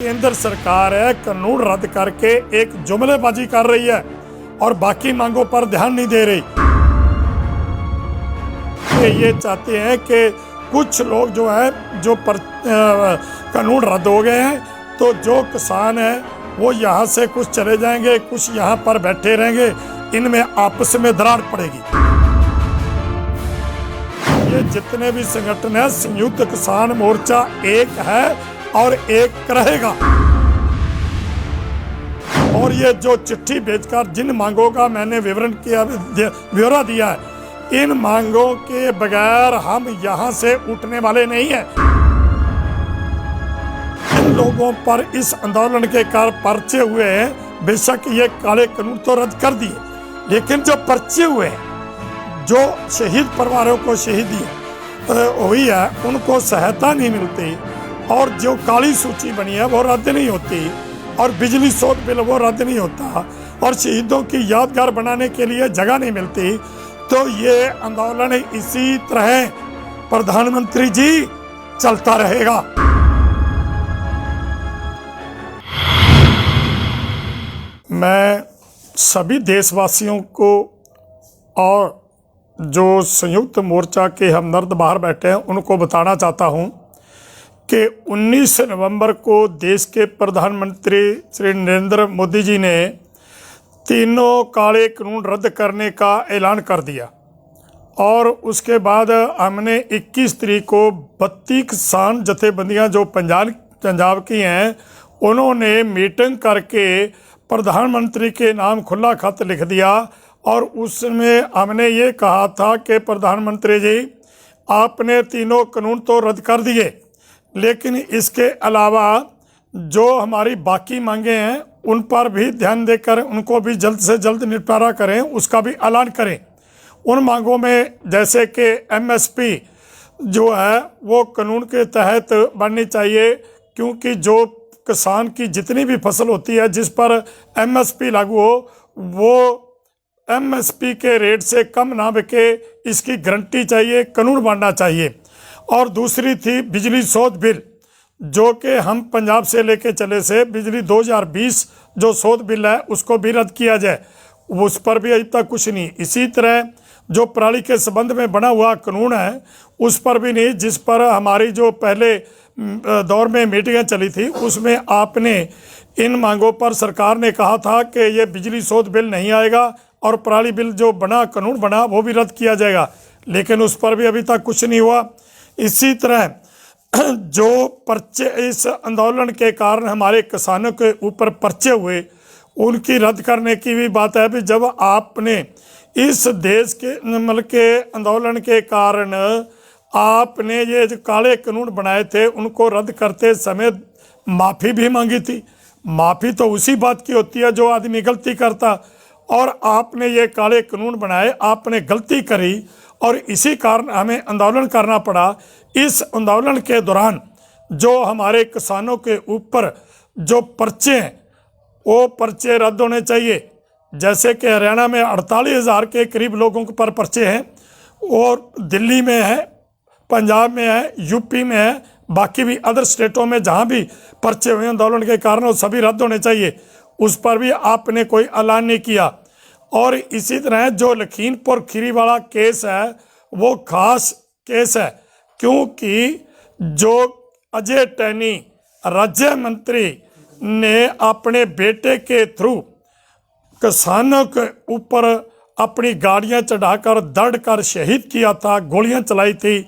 केंद्र सरकार है कानून रद्द करके एक जुमलेबाजी कर रही है और बाकी मांगों पर ध्यान नहीं दे रही। ये चाहते हैं कि कुछ लोग जो है कानून रद्द हो गए हैं तो जो किसान है वो यहाँ से कुछ चले जाएंगे, कुछ यहाँ पर बैठे रहेंगे, इनमें आपस में दरार पड़ेगी। ये जितने भी संगठन है संयुक्त किसान मोर्चा एक है और एक रहेगा। और ये जो चिट्ठी भेजकर जिन मांगों का मैंने ब्यौरा दिया है, इन मांगों के बगैर हम यहाँ से उठने वाले नहीं हैं। इन लोगों पर इस आंदोलन के कारण पर्चे हुए हैं, बेशक ये काले कानून तो रद्द कर दिए, लेकिन जो पर्चे हुए हैं, जो शहीद परिवारों को शहीदी हुई है उनको सहायता नहीं मिलती, और जो काली सूची बनी है वो रद्द नहीं होती, और बिजली शोध बिल वो रद्द नहीं होता, और शहीदों की यादगार बनाने के लिए जगह नहीं मिलती, तो ये आंदोलन इसी तरह प्रधानमंत्री जी चलता रहेगा। मैं सभी देशवासियों को और जो संयुक्त मोर्चा के हमदर्द बाहर बैठे हैं उनको बताना चाहता हूं कि 19 नवंबर को देश के प्रधानमंत्री श्री नरेंद्र मोदी जी ने तीनों काले कानून रद्द करने का ऐलान कर दिया, और उसके बाद हमने 21 तारीख को 32 किसान जथेबंदियां जो पंजाब की हैं उन्होंने मीटिंग करके प्रधानमंत्री के नाम खुला खत लिख दिया, और उसमें हमने ये कहा था कि प्रधानमंत्री जी आपने तीनों कानून तो रद्द कर दिए, लेकिन इसके अलावा जो हमारी बाकी मांगे हैं उन पर भी ध्यान देकर उनको भी जल्द से जल्द निपटारा करें, उसका भी ऐलान करें। उन मांगों में जैसे कि MSP जो है वो कानून के तहत बननी चाहिए, क्योंकि जो किसान की जितनी भी फसल होती है जिस पर MSP लागू हो वो MSP के रेट से कम ना बिके, इसकी गारंटी चाहिए, कानून बनना चाहिए। और दूसरी थी बिजली शोध बिल, जो कि हम पंजाब से लेके चले से बिजली 2020 जो शोध बिल है उसको भी रद्द किया जाए, उस पर भी अभी तक कुछ नहीं। इसी तरह जो पराली के संबंध में बना हुआ कानून है उस पर भी नहीं, जिस पर हमारी जो पहले दौर में मीटिंगें चली थी उसमें आपने इन मांगों पर सरकार ने कहा था कि ये बिजली शोध बिल नहीं आएगा और पराली बिल जो बना कानून बना वो भी रद्द किया जाएगा, लेकिन उस पर भी अभी तक कुछ नहीं हुआ। इसी तरह जो पर्चे इस आंदोलन के कारण हमारे किसानों के ऊपर पर्चे हुए उनकी रद्द करने की भी बात है। भी जब आपने इस देश के मतलब के आंदोलन के कारण आपने ये जो काले कानून बनाए थे उनको रद्द करते समय माफ़ी भी मांगी थी। माफ़ी तो उसी बात की होती है जो आदमी गलती करता, और आपने ये काले कानून बनाए, आपने गलती करी और इसी कारण हमें आंदोलन करना पड़ा। इस आंदोलन के दौरान जो हमारे किसानों के ऊपर जो पर्चे हैं वो पर्चे रद्द होने चाहिए। जैसे कि हरियाणा में 48,000 के करीब लोगों के पर पर्चे हैं, और दिल्ली में है, पंजाब में है, यूपी में है, बाकी भी अदर स्टेटों में जहाँ भी पर्चे हुए आंदोलन के कारण वो सभी रद्द होने चाहिए। उस पर भी आपने कोई ऐलान नहीं किया। और इसी तरह जो लखीमपुर खीरी वाला केस है वो खास केस है, क्योंकि जो अजय टैनी राज्य मंत्री ने अपने बेटे के थ्रू किसानों के ऊपर अपनी गाड़ियां चढ़ाकर दौड़कर शहीद किया था, गोलियां चलाई थी,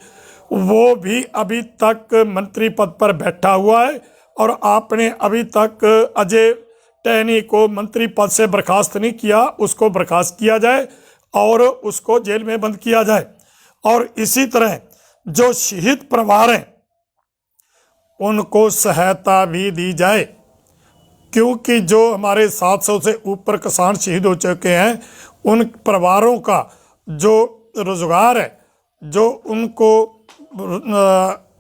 वो भी अभी तक मंत्री पद पर बैठा हुआ है, और आपने अभी तक अजय टैनी को मंत्री पद से बर्खास्त नहीं किया। उसको बर्खास्त किया जाए और उसको जेल में बंद किया जाए। और इसी तरह जो शहीद परिवार हैं उनको सहायता भी दी जाए, क्योंकि जो हमारे 700 से ऊपर किसान शहीद हो चुके हैं उन परिवारों का जो रोजगार है जो उनको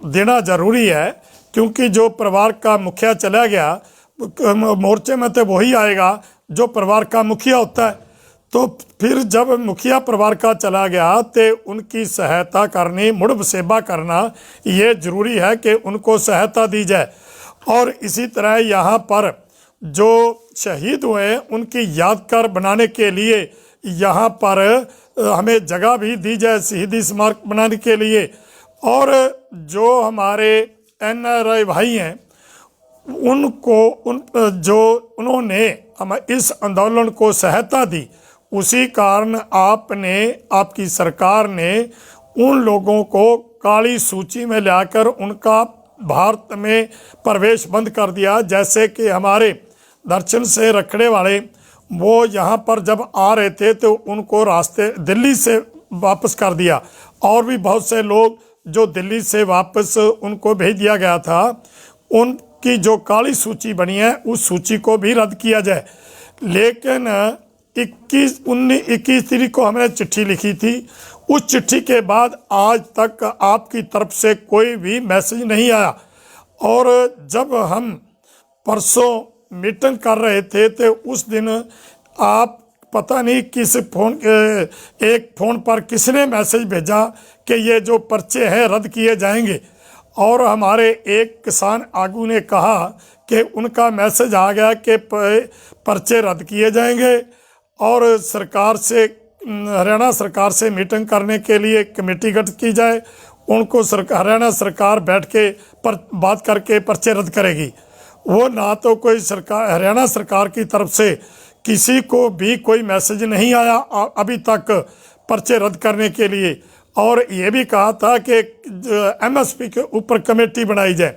देना ज़रूरी है, क्योंकि जो परिवार का मुखिया चला गया मोर्चे में तो वही आएगा जो परिवार का मुखिया होता है। तो फिर जब मुखिया परिवार का चला गया तो उनकी सहायता करनी, मुड़ सेवा करना ये ज़रूरी है कि उनको सहायता दी जाए। और इसी तरह यहाँ पर जो शहीद हुए हैं उनकी यादगार बनाने के लिए यहाँ पर हमें जगह भी दी जाए शहीदी स्मारक बनाने के लिए। और जो हमारे NRI भाई हैं उनको उन्होंने हम इस आंदोलन को सहायता दी, उसी कारण आपकी सरकार ने उन लोगों को काली सूची में लाकर उनका भारत में प्रवेश बंद कर दिया। जैसे कि हमारे दर्शन से रखने वाले वो यहाँ पर जब आ रहे थे तो उनको रास्ते दिल्ली से वापस कर दिया, और भी बहुत से लोग जो दिल्ली से वापस उनको भेज दिया गया था, उनकी जो काली सूची बनी है उस सूची को भी रद्द किया जाए। लेकिन 21 तारीख को हमने चिट्ठी लिखी थी, उस चिट्ठी के बाद आज तक आपकी तरफ से कोई भी मैसेज नहीं आया। और जब हम परसों मीटिंग कर रहे थे तो उस दिन आप पता नहीं किस एक फ़ोन पर किसने मैसेज भेजा कि ये जो पर्चे हैं रद्द किए जाएंगे, और हमारे एक किसान आगू ने कहा कि उनका मैसेज आ गया कि पर्चे रद्द किए जाएंगे और सरकार से हरियाणा सरकार से मीटिंग करने के लिए कमेटी गठित की जाए, उनको हरियाणा सरकार बैठ के बात करके पर्चे रद्द करेगी। वो ना तो कोई हरियाणा सरकार की तरफ से किसी को भी कोई मैसेज नहीं आया अभी तक पर्चे रद्द करने के लिए, और ये भी कहा था कि MSP के ऊपर कमेटी बनाई जाए,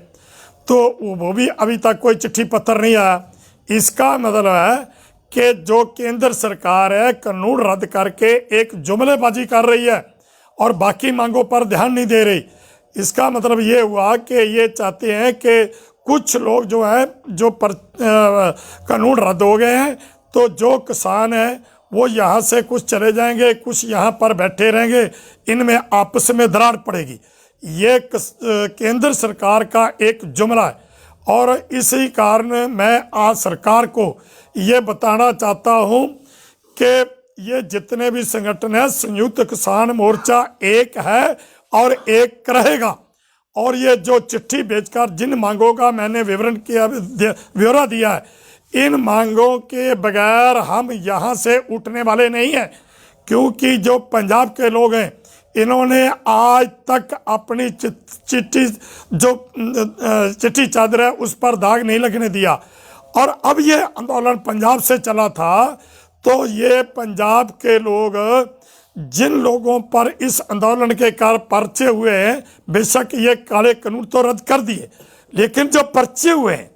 तो वो भी अभी तक कोई चिट्ठी पत्र नहीं आया। इसका मतलब है कि जो केंद्र सरकार है कानून रद्द करके एक जुमलेबाजी कर रही है और बाकी मांगों पर ध्यान नहीं दे रही। इसका मतलब ये हुआ कि ये चाहते हैं कि कुछ लोग जो है कानून रद्द हो गए हैं तो जो किसान हैं वो यहाँ से कुछ चले जाएंगे, कुछ यहाँ पर बैठे रहेंगे, इनमें आपस में दरार पड़ेगी। ये केंद्र सरकार का एक जुमला है, और इसी कारण मैं आज सरकार को ये बताना चाहता हूँ कि ये जितने भी संगठन हैं संयुक्त किसान मोर्चा एक है और एक रहेगा। और ये जो चिट्ठी भेजकर जिन मांगों का मैंने ब्यौरा दिया है, इन मांगों के बगैर हम यहाँ से उठने वाले नहीं हैं, क्योंकि जो पंजाब के लोग हैं इन्होंने आज तक अपनी चिट्ठी चादर है उस पर दाग नहीं लगने दिया। और अब ये आंदोलन पंजाब से चला था, तो ये पंजाब के लोग जिन लोगों पर इस आंदोलन के कारण पर्चे हुए हैं, बेशक ये काले कानून तो रद्द कर दिए, लेकिन जो पर्चे हुए हैं,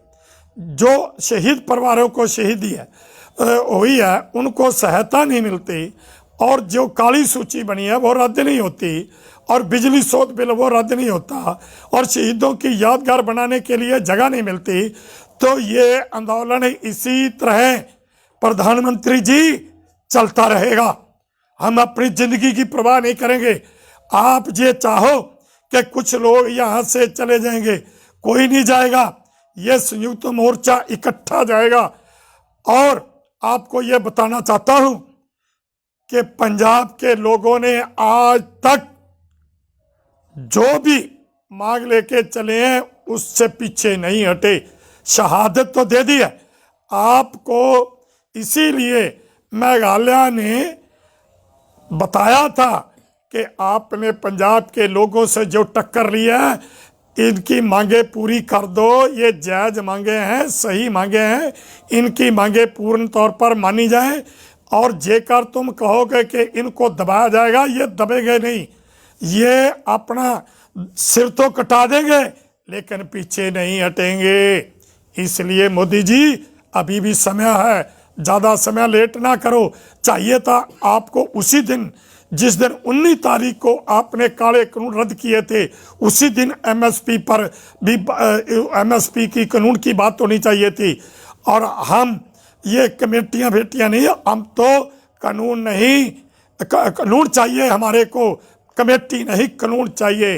जो शहीद परिवारों को शहीदी हुई है उनको सहायता नहीं मिलती, और जो काली सूची बनी है वो रद्द नहीं होती, और बिजली शोध बिल वो रद्द नहीं होता, और शहीदों की यादगार बनाने के लिए जगह नहीं मिलती, तो ये आंदोलन इसी तरह प्रधानमंत्री जी चलता रहेगा। हम अपनी जिंदगी की परवाह नहीं करेंगे। आप ये चाहो कि कुछ लोग यहाँ से चले जाएंगे, कोई नहीं जाएगा, ये संयुक्त मोर्चा इकट्ठा जाएगा। और आपको ये बताना चाहता हूँ कि पंजाब के लोगों ने आज तक जो भी मांग लेके चले हैं उससे पीछे नहीं हटे, शहादत तो दे दी है आपको। इसीलिए मेघालय ने बताया था कि आपने पंजाब के लोगों से जो टक्कर ली है इनकी मांगे पूरी कर दो, ये जायज़ मांगे हैं, सही मांगे हैं, इनकी मांगे पूर्ण तौर पर मानी जाएं। और जेकर तुम कहोगे कि इनको दबाया जाएगा, ये दबेंगे नहीं, ये अपना सिर तो कटा देंगे लेकिन पीछे नहीं हटेंगे। इसलिए मोदी जी अभी भी समय है, ज़्यादा समय लेट ना करो। चाहिए था आपको उसी दिन जिस दिन 19 तारीख को आपने काले कानून रद्द किए थे, उसी दिन MSP पर भी MSP की कानून की बात होनी चाहिए थी। और हम ये कमेटियां बेटियां नहीं, हम तो कानून नहीं, कानून चाहिए हमारे को, कमेटी नहीं, कानून चाहिए,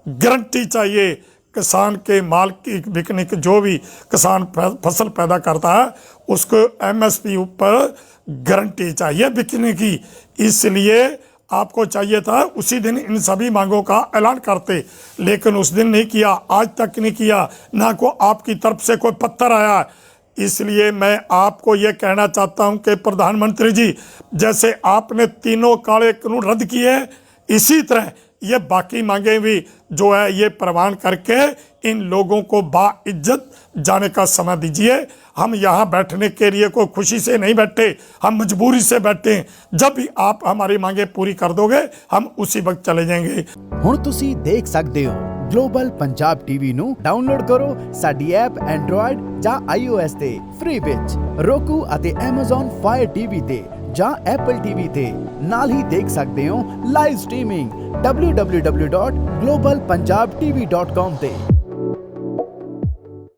गारंटी चाहिए। किसान के माल की बिकने की, जो भी किसान फसल पैदा करता है उसको MSP ऊपर गारंटी चाहिए बिकने की। इसलिए आपको चाहिए था उसी दिन इन सभी मांगों का ऐलान करते, लेकिन उस दिन नहीं किया, आज तक नहीं किया, ना को आपकी तरफ से कोई पत्थर आया। इसलिए मैं आपको ये कहना चाहता हूं कि प्रधानमंत्री जी, जैसे आपने तीनों काले कानून रद्द किए, इसी तरह ये बाकी मांगे भी जो है ये प्रवान करके इन लोगों को बाइज्जत जाने का समय दीजिए। हम यहाँ बैठने के लिए कोई खुशी से नहीं बैठे, हम मजबूरी से बैठे हैं। जब भी आप हमारी मांगे पूरी कर दोगे हम उसी वक्त चले जाएंगे। ਹੁਣ ਤੁਸੀਂ ਦੇਖ ਸਕਦੇ ਹੋ ਗਲੋਬਲ ਪੰਜਾਬ ਟੀਵੀ ਨੂੰ ਡਾਊਨਲੋਡ ਕਰੋ ਸਾਡੀ ਐਪ ਐਂਡਰੋਇਡ ਜਾਂ iOS ਤੇ ਫ੍ਰੀ ਵਿੱਚ, roku ਅਤੇ Amazon Fire TV ਤੇ ਜਾਂ Apple TV ਤੇ ਨਾਲ ਹੀ ਦੇਖ ਸਕਦੇ ਹੋ ਲਾਈਵ ਸਟ੍ਰੀਮਿੰਗ www.globalpunjabtv.com ਤੇ।